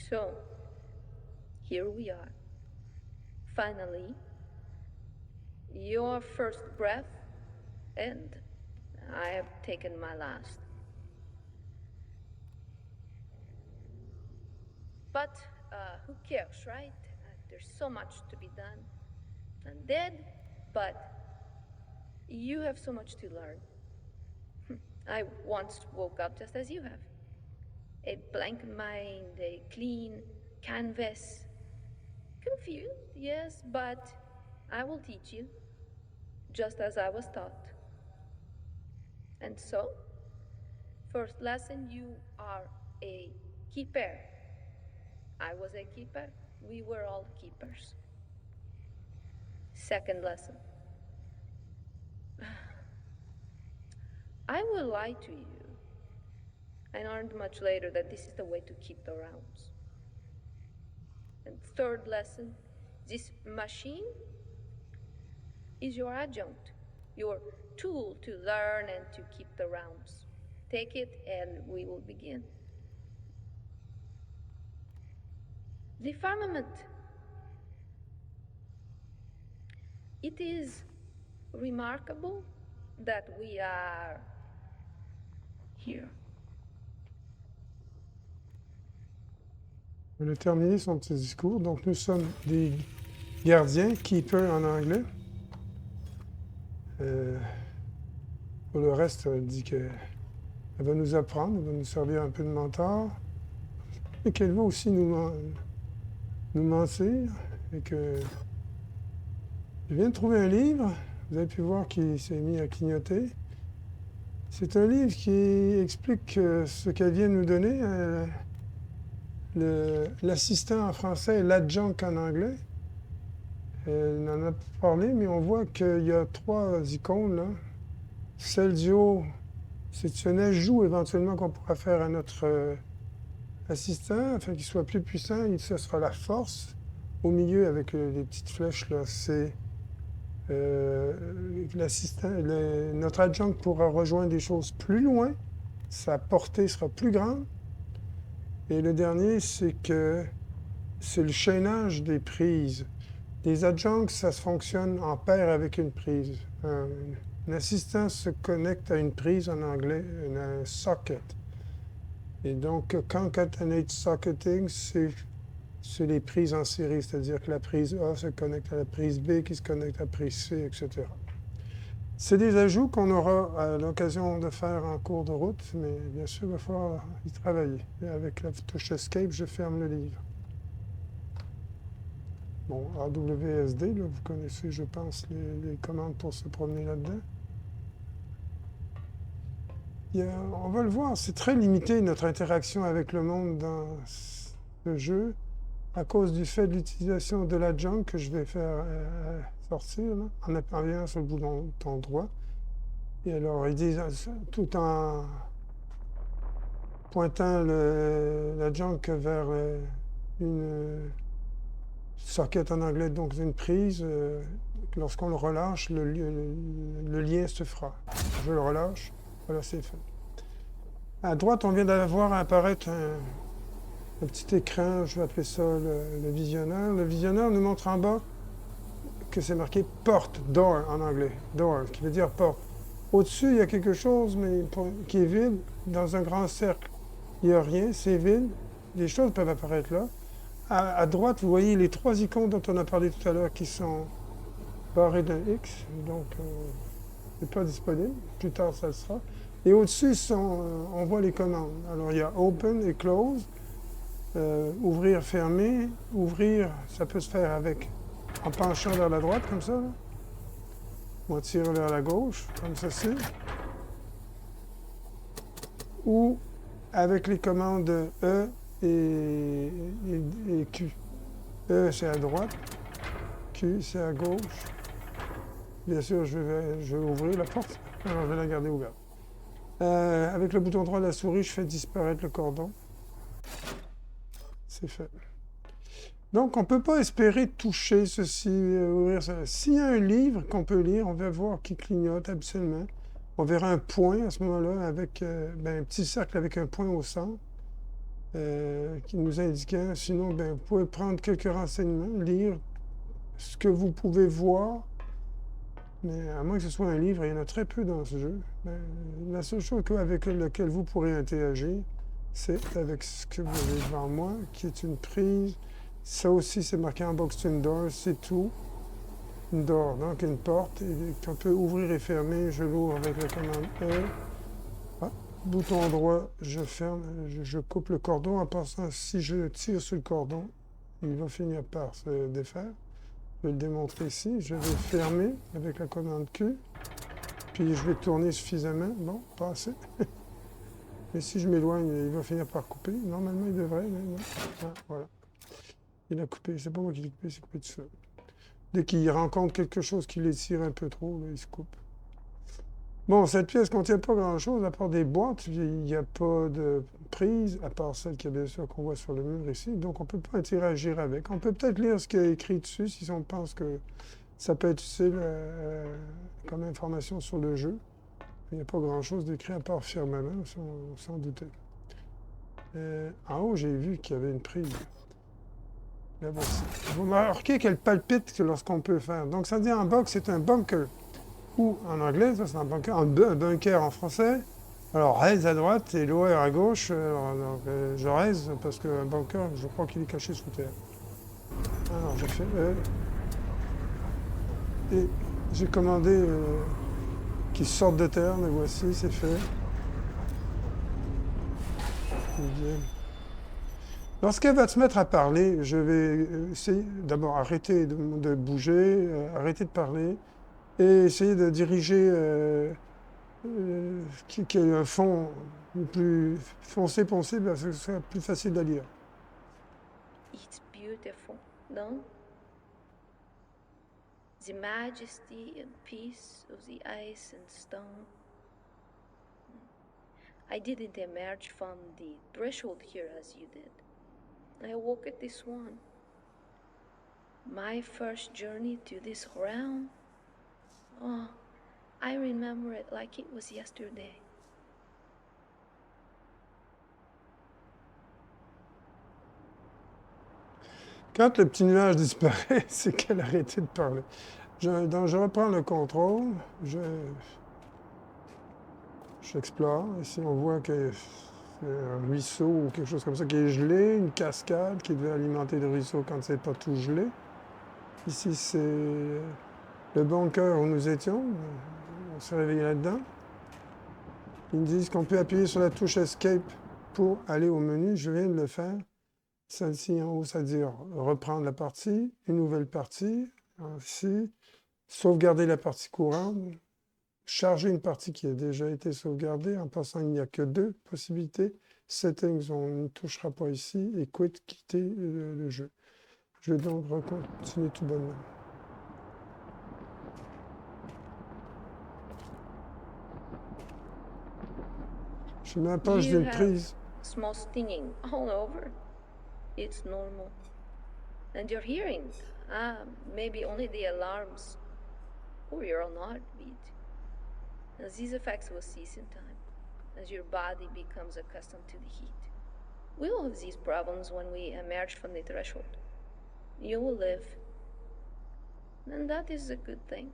So, here we are. Finally, your first breath, and I have taken my last. But who cares, right? There's so much to be done. I'm dead, but you have so much to learn. I once woke up just as you have. A blank mind, a clean canvas. Confused, yes, but I will teach you, just as I was taught. And so, first lesson, you are a keeper. I was a keeper. We were all keepers. Second lesson, I will lie to you. I learned much later that this is the way to keep the rounds. And third lesson, this machine is your adjunct, your tool to learn and to keep the rounds. Take it and we will begin. The firmament. It is remarkable that we are here. Il a terminé son petit discours. Donc, nous sommes des gardiens, keeper en anglais. Pour le reste, elle dit qu'elle va nous apprendre, elle va nous servir un peu de mentor, et qu'elle va aussi nous mentir, et que je viens de trouver un livre, vous avez pu voir qu'il s'est mis à clignoter. C'est un livre qui explique ce qu'elle vient de nous donner, l'assistant en français et l'adjunct en anglais. Elle en a parlé, mais on voit qu'il y a 3 icônes, là. Celle du haut, c'est un ajout éventuellement qu'on pourra faire à notre assistant afin qu'il soit plus puissant. Et ce sera la force. Au milieu, avec les petites flèches, là, c'est l'assistant. Notre adjunct pourra rejoindre des choses plus loin. Sa portée sera plus grande. Et le dernier, c'est que c'est le chaînage des prises. Les adjuncts, ça se fonctionne en paire avec une prise. Un assistant se connecte à une prise en anglais, un socket. Et donc, concatenate socketing, c'est les prises en série, c'est-à-dire que la prise A se connecte à la prise B, qui se connecte à la prise C, etc. C'est des ajouts qu'on aura l'occasion de faire en cours de route, mais bien sûr, il va falloir y travailler. Et avec la touche Escape, je ferme le livre. Bon, AWSD, là, vous connaissez, je pense, les commandes pour se promener là-dedans. On va le voir, c'est très limité notre interaction avec le monde dans ce jeu à cause du fait de l'utilisation de l'adjunct que je vais faire sortir là, en appuyant sur le bouton droit. Et alors, ils disent, tout en pointant l'adjunct vers une socket en anglais, donc une prise, lorsqu'on le relâche, le lien se fera. Je le relâche. Voilà, c'est fait. À droite, on vient d'avoir apparaître un petit écran, je vais appeler ça le visionneur. Le visionneur nous montre en bas que c'est marqué « porte », « door » en anglais, « door », qui veut dire « porte ». Au-dessus, il y a quelque chose mais qui est vide, dans un grand cercle. Il n'y a rien, c'est vide. Les choses peuvent apparaître là. À droite, vous voyez les 3 icônes dont on a parlé tout à l'heure qui sont barrées d'un X, donc c'est pas disponible. Plus tard, ça le sera. Et au-dessus, on voit les commandes. Alors, il y a Open et Close, ouvrir, fermer. Ouvrir, ça peut se faire en penchant vers la droite, comme ça. Là. On tire vers la gauche, comme ceci. Ou avec les commandes E et Q. E, c'est à droite. Q, c'est à gauche. Bien sûr, je vais ouvrir la porte. Alors, je vais la garder ouverte. Avec le bouton droit de la souris, je fais disparaître le cordon. C'est fait. Donc, on ne peut pas espérer toucher ceci, ouvrir ça. S'il y a un livre qu'on peut lire, on va voir qui clignote absolument. On verra un point à ce moment-là avec un petit cercle avec un point au centre. qui nous indiquait. Sinon, ben, vous pouvez prendre quelques renseignements, lire ce que vous pouvez voir. Mais à moins que ce soit un livre, il y en a très peu dans ce jeu. Ben, la seule chose avec laquelle vous pourrez interagir, c'est avec ce que vous avez devant moi, qui est une prise. Ça aussi, c'est marqué en box to door, c'est tout. Une door, donc une porte qu'on peut ouvrir et fermer. Je l'ouvre avec la commande E. Ah, bouton droit, je ferme, je coupe le cordon. En passant, si je tire sur le cordon, il va finir par se défaire. Je vais le démontrer ici. Je vais fermer avec la commande Q. Puis je vais tourner suffisamment. Bon, pas assez. Mais si je m'éloigne, il va finir par couper. Normalement, il devrait, mais non. Ah, voilà. Il a coupé. C'est pas moi qui l'ai coupé, c'est coupé tout seul. Dès qu'il rencontre quelque chose qui l'étire un peu trop, là, il se coupe. Bon, cette pièce ne contient pas grand-chose, à part des boîtes. Il n'y a pas de prise, à part celle qu'il y a bien sûr qu'on voit sur le mur ici. Donc, on ne peut pas interagir avec. On peut peut-être lire ce qui est écrit dessus si on pense que ça peut être utile comme information sur le jeu. Il n'y a pas grand-chose d'écrit à part firmament, sans douter. En haut, j'ai vu qu'il y avait une prise. Là, voici. Vous remarquez qu'elle palpite lorsqu'on peut faire. Donc, ça dit en box, c'est un bunker. Ou en anglais, ça c'est un bunker, un bunker en français. Alors, raise à droite et lower à gauche. Je raise parce qu'un bunker, je crois qu'il est caché sous terre. Alors, j'ai fait et j'ai commandé qu'il sorte de terre. Le voici, c'est fait. Bien. Lorsqu'elle va se mettre à parler, je vais essayer d'abord arrêter de bouger, arrêter de parler et essayer de diriger qui ait un fond le plus foncé possible, parce que ce sera plus facile à lire. It's beautiful, no? The majesty and peace of the ice and stone. I didn't emerge from the threshold here as you did. I walked this one. My first journey to this realm. Oh, I remember it like it was yesterday. Quand le petit nuage disparaît, c'est qu'elle a arrêté de parler. Donc, je reprends le contrôle. J'explore. Ici, on voit que c'est un ruisseau ou quelque chose comme ça qui est gelé, une cascade qui devait alimenter le ruisseau quand c'est pas tout gelé. Ici, c'est le bunker où nous étions. On s'est réveillé là-dedans. Ils me disent qu'on peut appuyer sur la touche Escape pour aller au menu. Je viens de le faire. Celle-ci en haut, c'est-à-dire reprendre la partie, une nouvelle partie. Ici, sauvegarder la partie courante, charger une partie qui a déjà été sauvegardée. En passant, il n'y a que deux possibilités. Settings, on ne touchera pas ici. Et quit, quitter le jeu. Je vais donc continuer tout bonnement. Je mets la page d'une prise. Small stinging all over. It's normal. And you're hearing, maybe only the alarms or your own heartbeat. And these effects will cease in time as your body becomes accustomed to the heat. We will have these problems when we emerge from the threshold. You will live. And that is a good thing.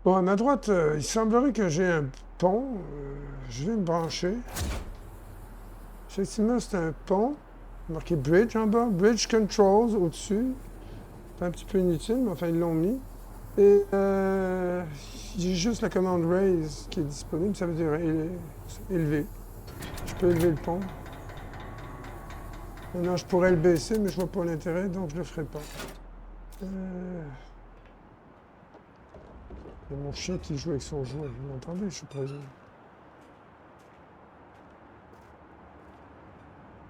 Bon, à ma droite, il semblerait que j'ai un pont. Je vais me brancher. Effectivement, c'est un pont. Marqué Bridge en bas. Bridge Controls au-dessus. C'est un petit peu inutile, mais enfin, ils l'ont mis. Et j'ai juste la commande Raise qui est disponible. Ça veut dire élever. Je peux élever le pont. Maintenant, je pourrais le baisser, mais je vois pas l'intérêt, donc je le ferai pas. Il y a mon chien qui joue avec son jouet. Vous m'entendez, je suis présent.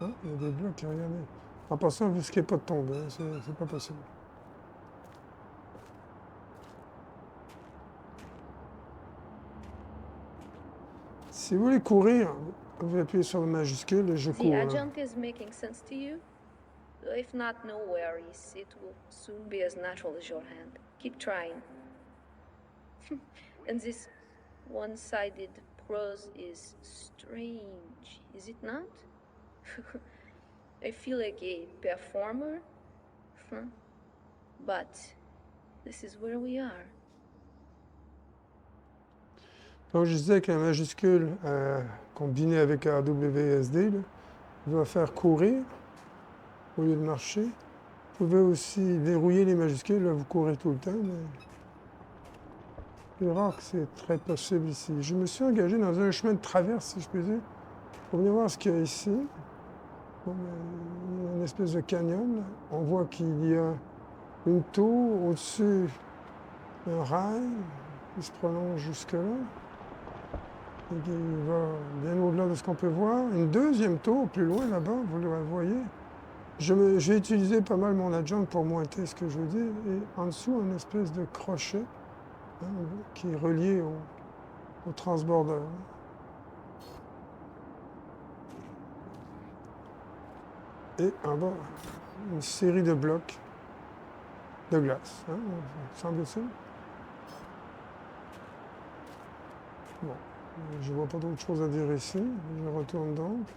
Ah, il y a des blocs, regardez. En passant, vous risquez pas de tomber, hein, c'est pas possible. Si vous voulez courir, vous appuyez sur le majuscule et je cours. The adjunct is making sense to you? If not, no worries. It will soon be as natural as your hand. Keep trying. And this one-sided cross is strange, is it not? I feel like a performer, but this is where we are. Donc, je disais que la majuscule combinée avec AWSD là, va faire courir au lieu de marcher. Vous pouvez aussi verrouiller les majuscules, là, vous courez tout le temps, mais c'est rare que c'est très possible ici. Je me suis engagé dans un chemin de traverse, si je puis dire, pour venir voir ce qu'il y a ici. Bon, il y a une espèce de canyon, là. On voit qu'il y a une tour au-dessus, un rail qui se prolonge jusque-là. Il va bien au-delà de ce qu'on peut voir. Une deuxième tour plus loin là-bas, vous le voyez. J'ai utilisé pas mal mon adjoint pour mointer ce que je veux dire. Et en dessous, une espèce de crochet qui est relié au transbordeur. Et en bas, une série de blocs de glace, semble-t-il. Bon, je ne vois pas d'autre chose à dire ici. Je retourne donc.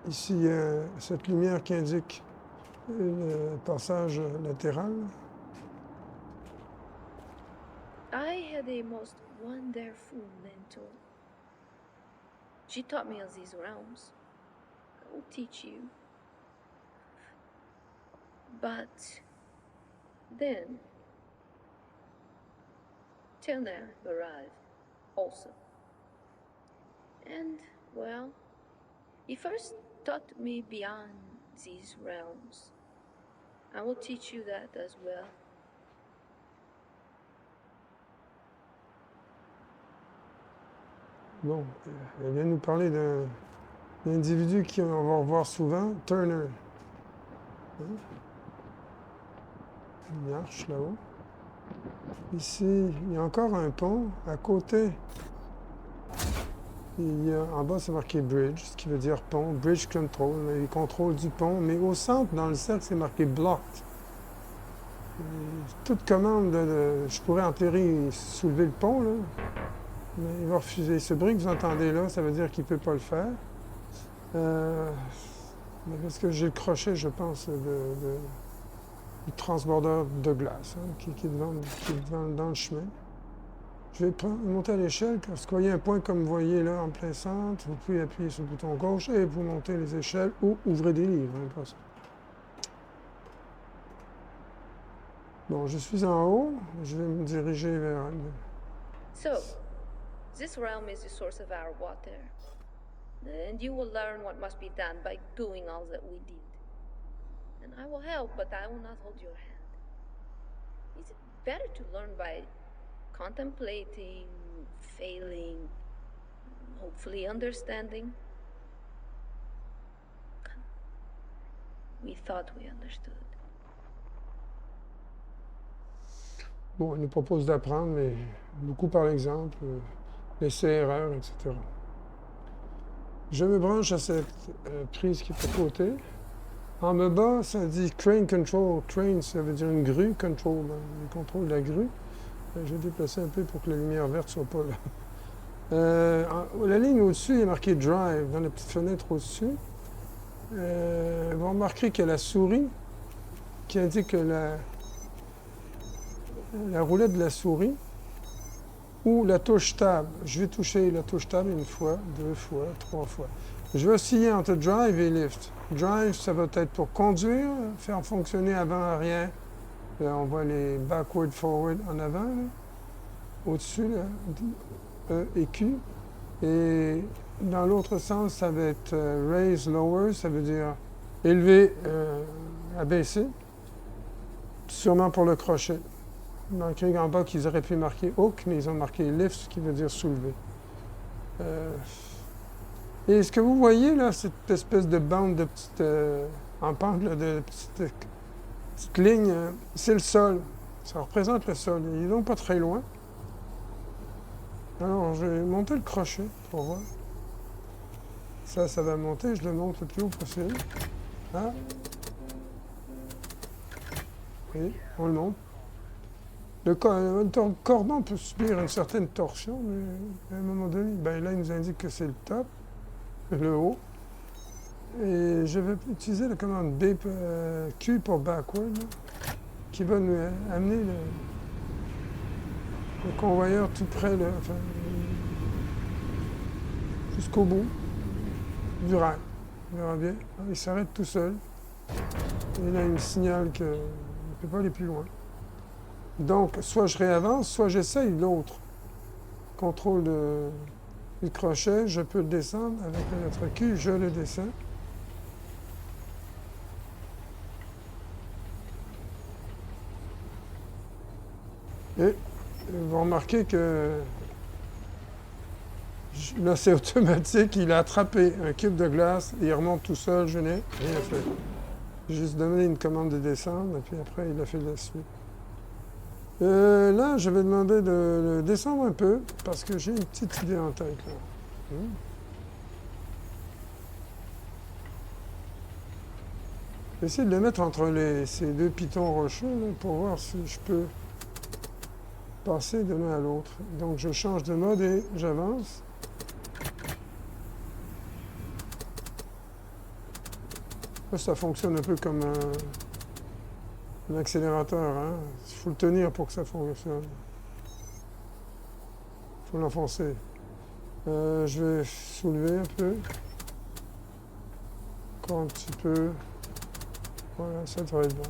Ici, il y a cette lumière qui indique le passage latéral. I had a most wonderful mentor. She taught me of these realms. I will teach you. But then, Turner arrived also. And, well, he first taught me beyond these realms. I will teach you that as well. Bon, elle vient nous parler d'un individu qu'on va revoir souvent, Turner. Une arche là-haut. Ici, il y a encore un pont. À côté, en bas, c'est marqué Bridge, ce qui veut dire pont. Bridge Control, les contrôles du pont. Mais au centre, dans le cercle, c'est marqué Blocked. Toute commande, je pourrais en théorie soulever le pont, là. Mais il va refuser. Ce bruit que vous entendez là, ça veut dire qu'il ne peut pas le faire. Mais parce que j'ai le crochet, je pense, du transbordeur de glace qui est dans le chemin. Je vais monter à l'échelle. Parce que vous voyez un point comme vous voyez là, en plein centre. Vous pouvez appuyer sur le bouton gauche et vous montez les échelles ou ouvrez des livres. Pas ça. Bon, je suis en haut. Je vais me diriger vers... So, this realm is the source of our water. And you will learn what must be done by doing all that we did. And I will help, but I will not hold your hand. Is it better to learn by contemplating, failing, hopefully understanding? We thought we understood. Bon, il nous propose d'apprendre, mais beaucoup par l'exemple, l'essai-erreur, etc. Je me branche à cette prise qui est à côté. En me bas, ça dit Crane Control. Crane, ça veut dire une grue. Control, le contrôle de la grue. Je vais déplacer un peu pour que la lumière verte ne soit pas là. La ligne au-dessus, il est marqué Drive, dans la petite fenêtre au-dessus. Vous remarquerez qu'il y a la souris qui indique la roulette de la souris ou la touche Tab. Je vais toucher la touche Tab une fois, 2 fois, 3 fois. Je vais osciller entre Drive et Lift. Drive, ça va être pour conduire, faire fonctionner avant, arrière. Là, on voit les backward, forward en avant. Au-dessus, E et Q. Et dans l'autre sens, ça va être raise, lower, ça veut dire élever, abaisser. Sûrement pour le crochet. Marqué en bas qu'ils auraient pu marquer hook, mais ils ont marqué lift, ce qui veut dire soulever. Et ce que vous voyez là, cette espèce de bande de petites en pente, là, de petites lignes, c'est le sol. Ça représente le sol. Il n'est donc pas très loin. Alors, je vais monter le crochet pour voir. Ça va monter. Je le monte le plus haut possible. Ah. Oui, on le monte. Le cordon peut subir une certaine torsion, mais à un moment donné, ben là, il nous indique que c'est le top, le haut. Et je vais utiliser la commande Q pour backward, là, qui va nous amener le convoyeur tout près, là, enfin, jusqu'au bout du rail. On verra bien. Il s'arrête tout seul. Et là, il me signale qu'il ne peut pas aller plus loin. Donc, soit je réavance, soit j'essaye l'autre. Contrôle du crochet, je peux le descendre avec la lettre Q, je le descends. Et vous remarquez que là, c'est automatique, il a attrapé un cube de glace, il remonte tout seul, je n'ai rien fait. J'ai juste donné une commande de descendre, et puis après, il a fait la suite. Là, je vais demander de le descendre un peu, parce que j'ai une petite idée en tête. Là. Je vais essayer de le mettre entre ces deux pitons rocheux, là, pour voir si je peux passer de l'un à l'autre. Donc, je change de mode et j'avance. Là, ça fonctionne un peu comme un accélérateur. Hein? Il faut le tenir pour que ça fonctionne. Il faut l'enfoncer. Je vais soulever un peu. Encore un petit peu. Voilà, ça devrait être bon.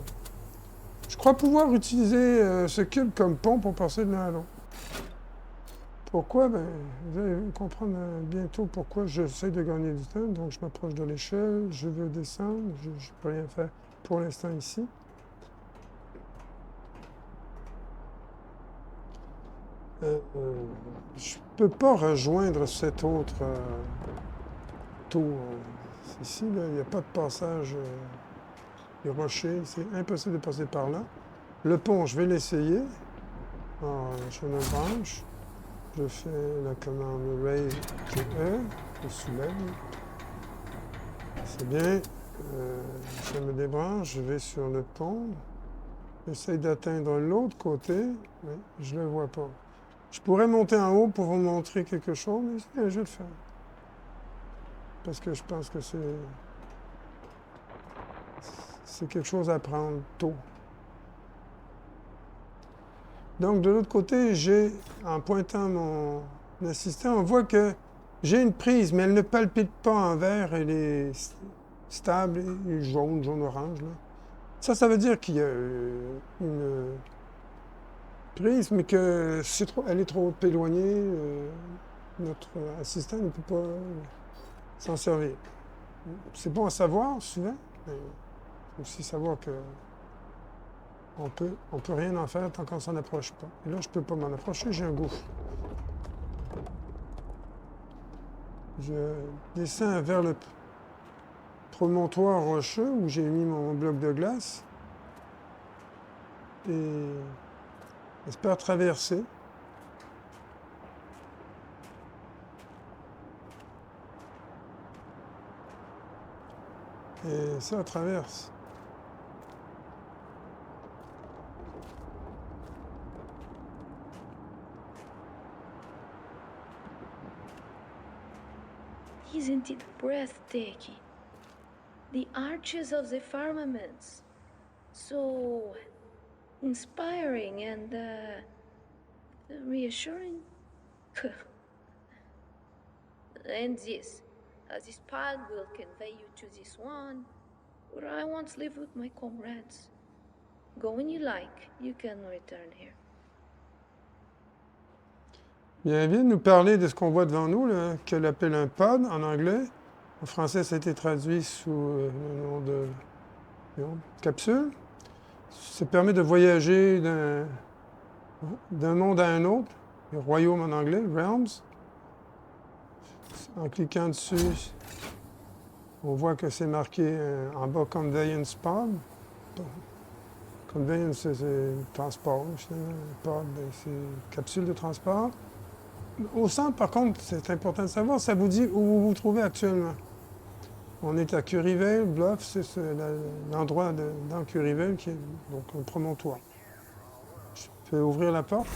Je crois pouvoir utiliser ce cube comme pont pour passer de l'un à l'autre. Pourquoi? Ben, vous allez comprendre bientôt pourquoi j'essaie de gagner du temps. Donc, je m'approche de l'échelle, je veux descendre, je ne peux rien faire pour l'instant ici. Je ne peux pas rejoindre cet autre tour. Ici, là, il n'y a pas de passage des rochers. C'est impossible de passer par là. Le pont, je vais l'essayer. Je me branche. Je fais la commande Raise qui est E, je soulève. C'est bien. Je me débranche, je vais sur le pont. J'essaie d'atteindre l'autre côté, mais je ne le vois pas. Je pourrais monter en haut pour vous montrer quelque chose, mais je vais le faire. Parce que je pense que c'est quelque chose à prendre tôt. Donc, de l'autre côté, en pointant mon assistant, on voit que j'ai une prise, mais elle ne palpite pas en vert, elle est stable et jaune-orange. Ça veut dire qu'il y a une prise, mais qu'elle est trop éloignée. Notre assistant ne peut pas s'en servir. C'est bon à savoir, souvent, mais il faut aussi savoir que on peut rien en faire tant qu'on ne s'en approche pas. Et là, je ne peux pas m'en approcher, j'ai un gouffre. Je descends vers le promontoire rocheux où j'ai mis mon bloc de glace et j'espère traverser. Et ça traverse. Isn't it breathtaking? The arches of the firmaments. So inspiring and reassuring. And this path will convey you to this one, where I once lived with my comrades. Go when you like, you can return here. Bien, elle vient de nous parler de ce qu'on voit devant nous, qu'elle appelle un pod en anglais. En français, ça a été traduit sous le nom de capsule. Ça permet de voyager d'un monde à un autre, le royaume en anglais, realms. En cliquant dessus, on voit que c'est marqué en bas Conveyance Pod. Conveyance, c'est transport. Pod, c'est capsule de transport. Au centre, par contre, c'est important de savoir, ça vous dit où vous vous trouvez actuellement. On est à Curryvale, Bluff, c'est l'endroit dans Curryvale qui est donc un promontoire. Je vais ouvrir la porte.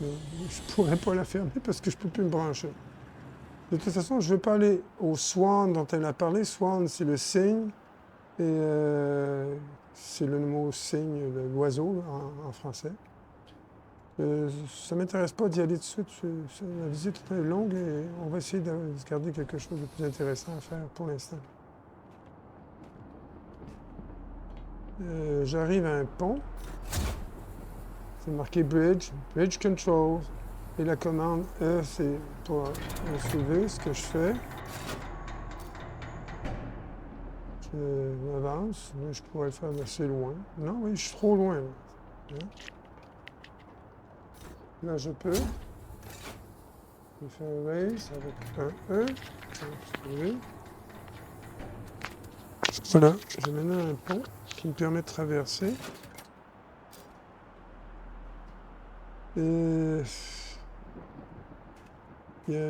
Mais je pourrais pas la fermer parce que je peux plus me brancher. De toute façon, je ne veux pas aller au swan dont elle a parlé. Swan, c'est le cygne. Et c'est le mot cygne, l'oiseau en français. Ça ne m'intéresse pas d'y aller tout de suite. La visite est longue et on va essayer de garder quelque chose de plus intéressant à faire pour l'instant. J'arrive à un pont. C'est marqué Bridge, Bridge Control. Et la commande E, c'est pour me soulever, ce que je fais. Je m'avance, mais je pourrais le faire assez loin. Non, oui, je suis trop loin. Là, là je peux. Je vais faire raise avec un E. Voilà, j'ai maintenant un pont qui me permet de traverser. Et il y a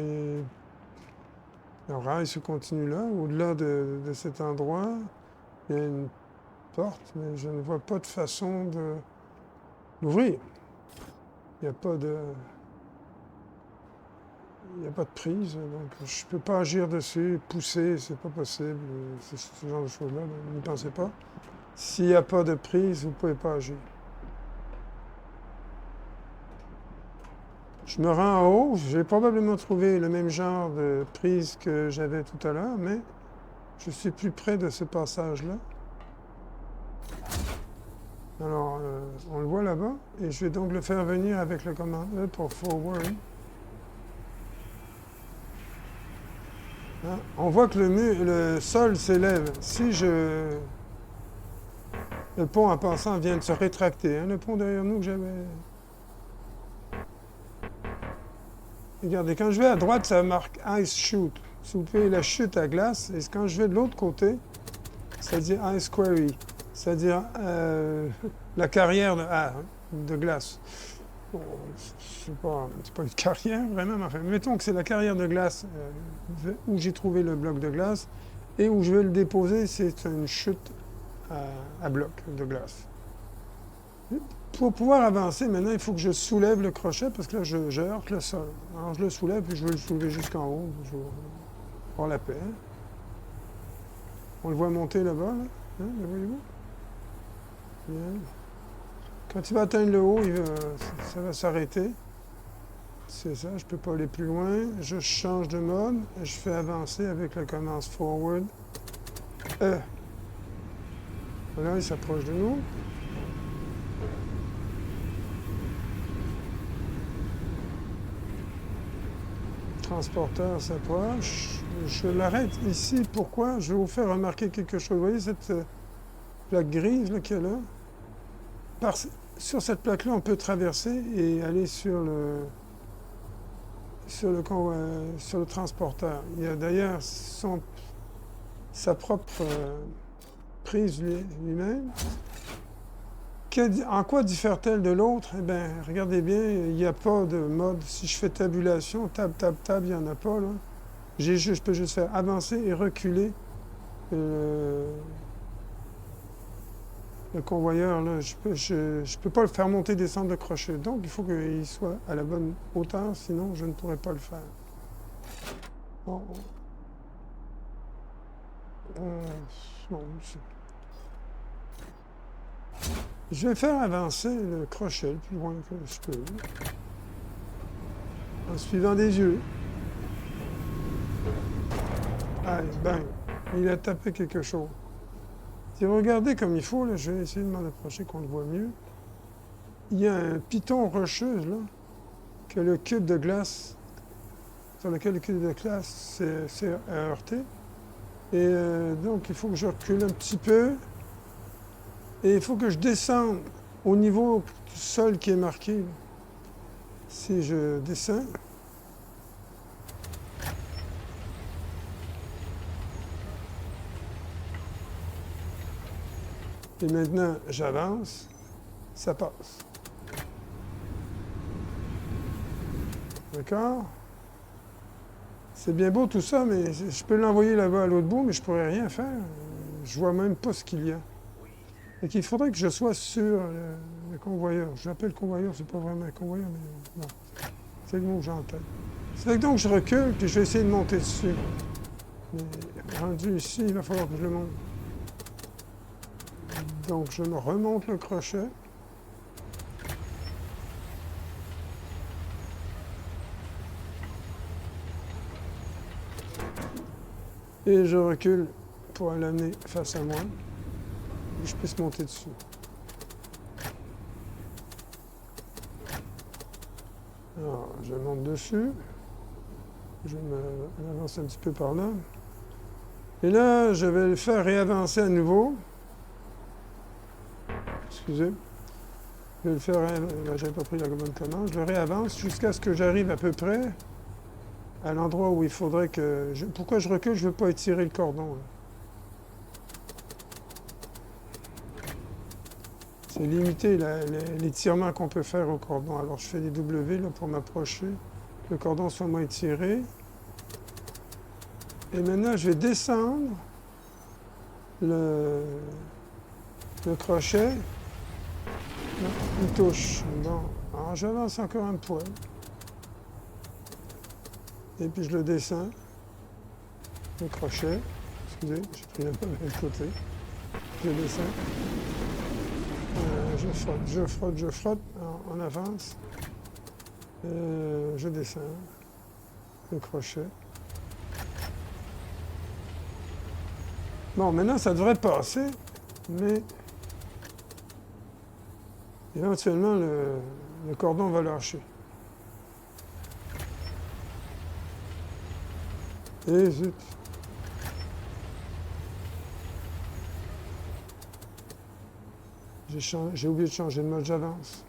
le rail se continue là. Au-delà de cet endroit, il y a une porte, mais je ne vois pas de façon d'ouvrir. Il n'y a pas de... Il n'y a pas de prise, donc je ne peux pas agir dessus, pousser, c'est pas possible. C'est ce genre de choses-là, n'y pensez pas. S'il n'y a pas de prise, vous ne pouvez pas agir. Je me rends en haut, j'ai probablement trouvé le même genre de prise que j'avais tout à l'heure, mais je suis plus près de ce passage-là. Alors, on le voit là-bas, et je vais donc le faire venir avec le commande E pour forward. Hein? On voit que le sol s'élève. Si je... Le pont en passant vient de se rétracter. Hein? Le pont derrière nous que j'avais... Regardez, quand je vais à droite, ça marque Ice Chute. Si vous pouvez, la chute à glace. Et quand je vais de l'autre côté, ça dit Ice Quarry. C'est-à-dire la carrière de glace. Bon, c'est pas une carrière vraiment, mais enfin, mettons que c'est la carrière de glace où j'ai trouvé le bloc de glace et où je vais le déposer, c'est une chute à bloc de glace. Pour pouvoir avancer, maintenant, il faut que je soulève le crochet parce que là, je heurte le sol. Alors, je le soulève, puis je vais le soulever jusqu'en haut. Je vais avoir la paix. Hein? On le voit monter là-bas, là. Hein? Le voyez-vous? Bien. Quand il va atteindre le haut, ça va s'arrêter. C'est ça, je ne peux pas aller plus loin. Je change de mode et je fais avancer avec la commande forward. Voilà, il s'approche de nous. Transporteur s'approche. Je l'arrête ici. Pourquoi? Je vais vous faire remarquer quelque chose. Vous voyez cette plaque grise qu'il y a là? Sur cette plaque-là, on peut traverser et aller sur le transporteur. Il y a d'ailleurs sa propre prise lui-même. En quoi diffère-t-elle de l'autre? Eh bien, regardez bien, il n'y a pas de mode. Si je fais tabulation, tab, il n'y en a pas. Là. Je peux juste faire avancer et reculer le convoyeur. Là. Je peux pas le faire monter, descendre le crochet. Donc, il faut qu'il soit à la bonne hauteur, sinon je ne pourrais pas le faire. Bon. Non, je vais faire avancer le crochet le plus loin que je peux. En suivant des yeux. Allez, bang. Il a tapé quelque chose. Si vous regardez comme il faut, là, je vais essayer de m'en approcher qu'on le voit mieux. Il y a un piton rocheux, là, que le cube de glace, sur lequel le cube de glace s'est heurté. Et donc, il faut que je recule un petit peu. Et il faut que je descende au niveau du sol qui est marqué. Là. Si je descends, et maintenant j'avance, ça passe. D'accord? C'est bien beau tout ça, mais je peux l'envoyer là-bas à l'autre bout, mais je pourrais rien faire. Je vois même pas ce qu'il y a. Et qu'il faudrait que je sois sur le convoyeur. J'appelle convoyeur, c'est pas vraiment un convoyeur, mais bon, c'est le mot que j'ai en tête. C'est que donc je recule, puis je vais essayer de monter dessus. Mais rendu ici, il va falloir que je le monte. Donc je me remonte le crochet. Et je recule pour l'amener face à moi. Et je puisse monter dessus. Alors, je monte dessus. Je m'avance un petit peu par là. Et là, je vais le faire réavancer à nouveau. Excusez. Je vais le faire... Là, j'avais pas pris la bonne commande. Je le réavance jusqu'à ce que j'arrive à peu près à l'endroit où il faudrait que... Pourquoi je recule? Je ne veux pas étirer le cordon. C'est limiter l'étirement qu'on peut faire au cordon. Alors, je fais des W là, pour m'approcher. Que le cordon soit moins étiré. Et maintenant, je vais descendre le crochet. Non, il touche. Bon, alors j'avance encore un poil. Et puis je le descends. Le crochet. Excusez, j'ai pris la mauvais côté. Je descends. Je frotte. On avance. Je descends. Le crochet. Bon, maintenant, ça devrait passer, mais éventuellement, le cordon va lâcher. Et zut! J'ai oublié de changer de mode, j'avance.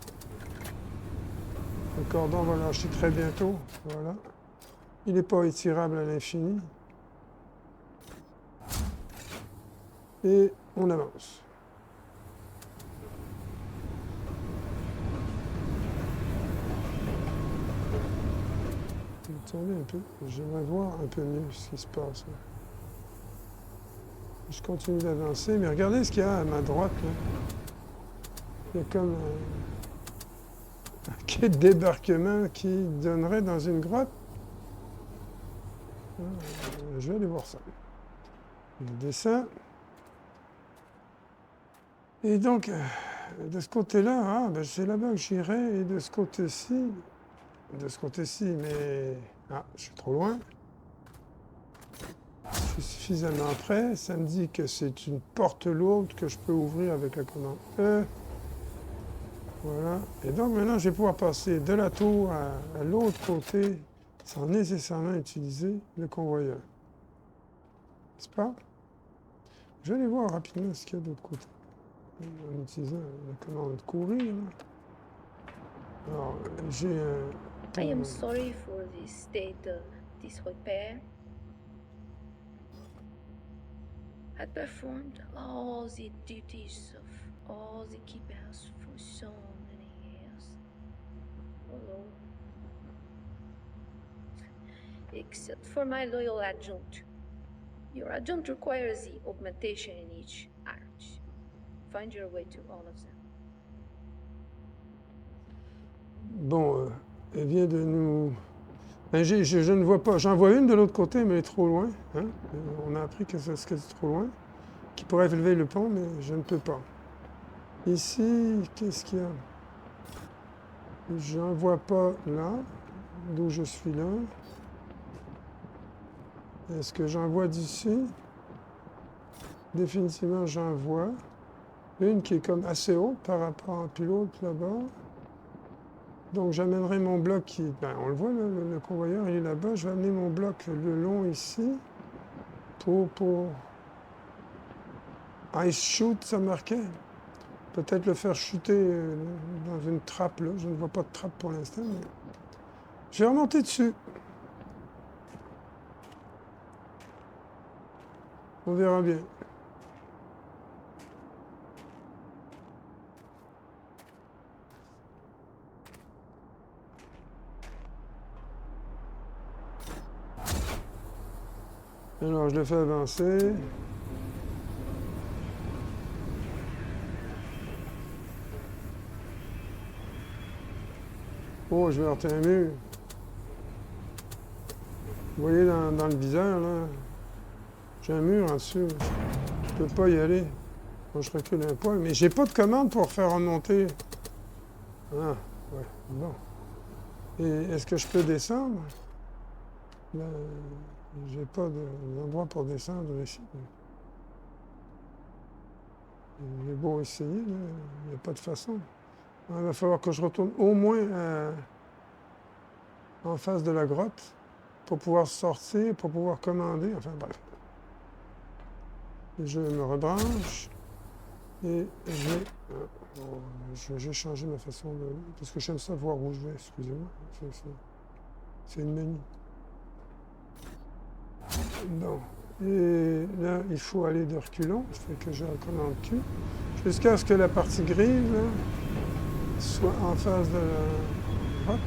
Le cordon va lâcher très bientôt, voilà. Il n'est pas étirable à l'infini. Et on avance. Attendez un peu, j'aimerais voir un peu mieux ce qui se passe. Là. Je continue d'avancer, mais regardez ce qu'il y a à ma droite. Là. Il y a comme un quai de débarquement qui donnerait dans une grotte. Je vais aller voir ça. Je descends. Et donc, de ce côté-là, ben, c'est là-bas que j'irai, et de ce côté-ci, mais... Ah, je suis trop loin. Je suis suffisamment près. Ça me dit que c'est une porte lourde que je peux ouvrir avec la commande E. Voilà. Et donc, maintenant, je vais pouvoir passer de la tour à l'autre côté sans nécessairement utiliser le convoyeur. N'est-ce pas? Je vais aller voir rapidement ce qu'il y a de l'autre côté. En utilisant la commande courir. Alors, j'ai un... I am sorry for this state of disrepair. I performed all the duties of all the keepers for so many years. Alone. Except for my loyal adjunct. Your adjunct requires the augmentation in each arch. Find your way to all of them. Bon, elle vient de nous... Ben, je ne vois pas. J'en vois une de l'autre côté, mais elle est trop loin. Hein? On a appris que c'est trop loin. Qui pourrait élever le pont, mais je ne peux pas. Ici, qu'est-ce qu'il y a? J'en vois pas là, d'où je suis là. Est-ce que j'en vois d'ici? Définitivement, j'en vois. Une qui est comme assez haute par rapport à puis l'autre là-bas. Donc j'amènerai mon bloc qui... Ben, on le voit, le convoyeur, il est là-bas. Je vais amener mon bloc le long ici pour Ice shoot, ça marquait. Peut-être le faire chuter dans une trappe, là. Je ne vois pas de trappe pour l'instant, mais... Je vais remonter dessus. On verra bien. Alors, je le fais avancer. Oh, je vais heurter un mur. Vous voyez dans le viseur, là, j'ai un mur en dessous. Je peux pas y aller. Moi, je recule un poil, mais j'ai pas de commande pour faire remonter. Ah, ouais, bon. Et est-ce que je peux descendre? Là, j'ai pas d'endroit pour descendre ici. J'ai beau essayer, il n'y a pas de façon. Il va falloir que je retourne au moins en face de la grotte pour pouvoir sortir, pour pouvoir commander. Enfin bref. Je me rebranche et j'ai changé ma façon de... Parce que j'aime ça voir où je vais, excusez-moi. C'est une manie. Bon. Et là, il faut aller de reculons. Ça fait que je recommande Q. Jusqu'à ce que la partie grise là, soit en face de la grotte.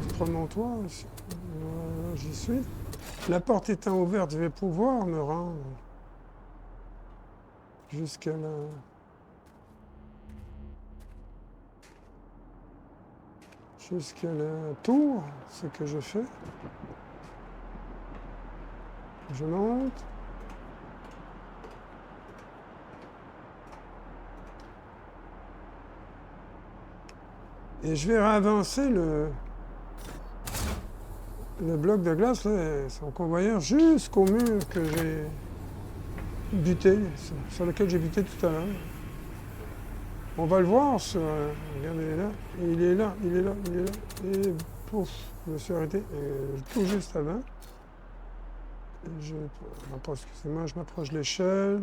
Du promontoire. Voilà, j'y suis. La porte étant ouverte, je vais pouvoir me rendre jusqu'à la tour, ce que je fais. Je monte. Et je vais avancer le bloc de glace, là, son convoyeur, jusqu'au mur que j'ai buté, sur lequel j'ai buté tout à l'heure. On va le voir sur... regardez là. Il est là, il est là, il est là. Et pouf, je me suis arrêté tout juste avant. Excusez-moi, je m'approche de l'échelle.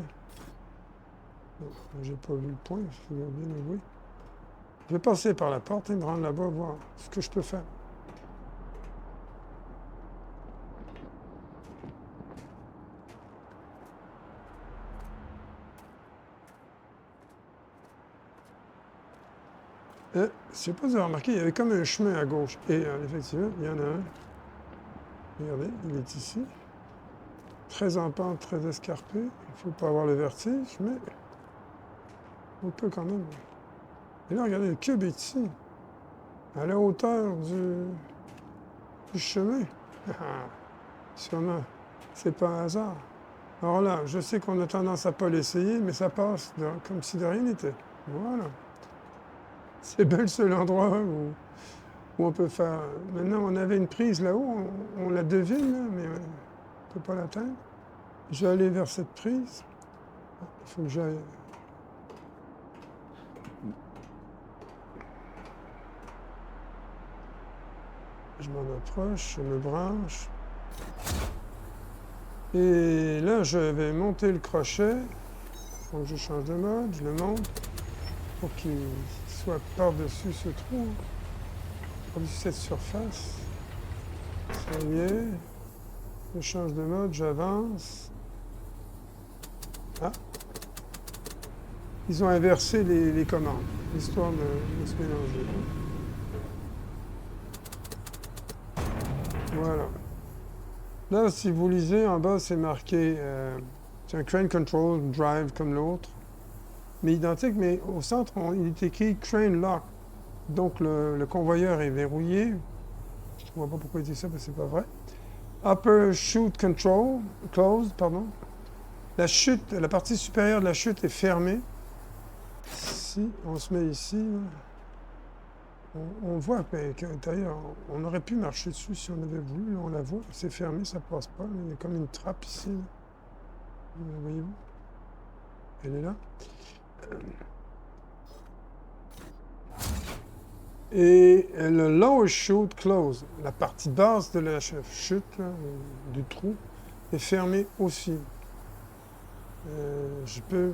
J'ai pas vu le point, il faut bien avouer. Je vais passer par la porte et me rendre là-bas, voir ce que je peux faire. Je ne sais pas si vous avez remarqué, il y avait comme un chemin à gauche. Et effectivement, il y en a un. Regardez, il est ici. Très en pente, très escarpé. Il ne faut pas avoir le vertige, mais on peut quand même. Et là, regardez, le cube est ici. À la hauteur du chemin. Sûrement, c'est pas un hasard. Alors là, je sais qu'on a tendance à ne pas l'essayer, mais ça passe comme si de rien n'était. Voilà. C'est bien le seul endroit où on peut faire... Maintenant, on avait une prise là-haut, on la devine, là, mais on ne peut pas l'atteindre. Je vais aller vers cette prise. Il faut que j'aille... Je m'en approche, je me branche. Et là, je vais monter le crochet. Donc, je change de mode, je le monte pour qu'il soit par-dessus ce trou, par-dessus cette surface. Ça y est. Je change de mode, j'avance. Ah! Ils ont inversé les commandes, histoire de se mélanger. Voilà. Là, si vous lisez, en bas, c'est marqué... c'est un Crane Control Drive comme l'autre, mais identique, mais au centre, il est écrit Crane Lock. Donc, le convoyeur est verrouillé. Je ne vois pas pourquoi il dit ça, parce que c'est pas vrai. Upper Chute Control, Closed, pardon. La chute, la partie supérieure de la chute est fermée. Si on se met ici, on voit qu'à l'intérieur, on aurait pu marcher dessus si on avait voulu. Là, on la voit, c'est fermé, ça passe pas. Il y a comme une trappe ici. Voyez-vous? Elle est là. Et le lower chute close, la partie basse de la chute, là, du trou, est fermée aussi. Je peux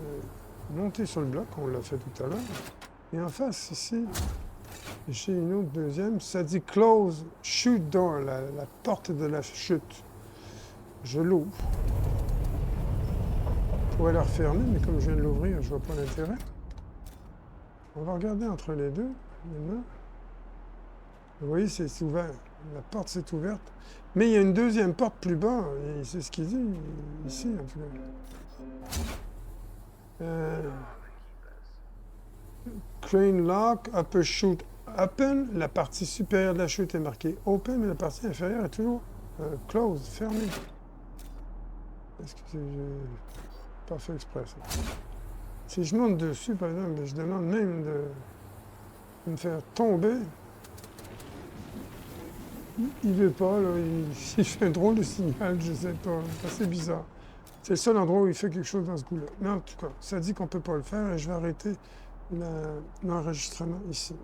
monter sur le bloc, on l'a fait tout à l'heure. Et en face, ici, j'ai une autre deuxième, ça dit close chute door, la porte de la chute. Je l'ouvre. Je pourrais la refermer, mais comme je viens de l'ouvrir, je ne vois pas l'intérêt. On va regarder entre les deux, maintenant. Vous voyez, c'est ouvert. La porte s'est ouverte. Mais il y a une deuxième porte plus bas, et c'est ce qu'il dit, ici, en tout cas. Crane lock, upper chute À peine la partie supérieure de la chute est marquée open, mais la partie inférieure est toujours close, fermée. Est-ce que j'ai pas fait exprès ça? Si je monte dessus, par exemple, je demande même de me faire tomber. Il veut pas, là, il fait un drôle de signal, je sais pas, c'est assez bizarre. C'est le seul endroit où il fait quelque chose dans ce goût-là. Mais en tout cas, ça dit qu'on peut pas le faire et je vais arrêter l'enregistrement ici.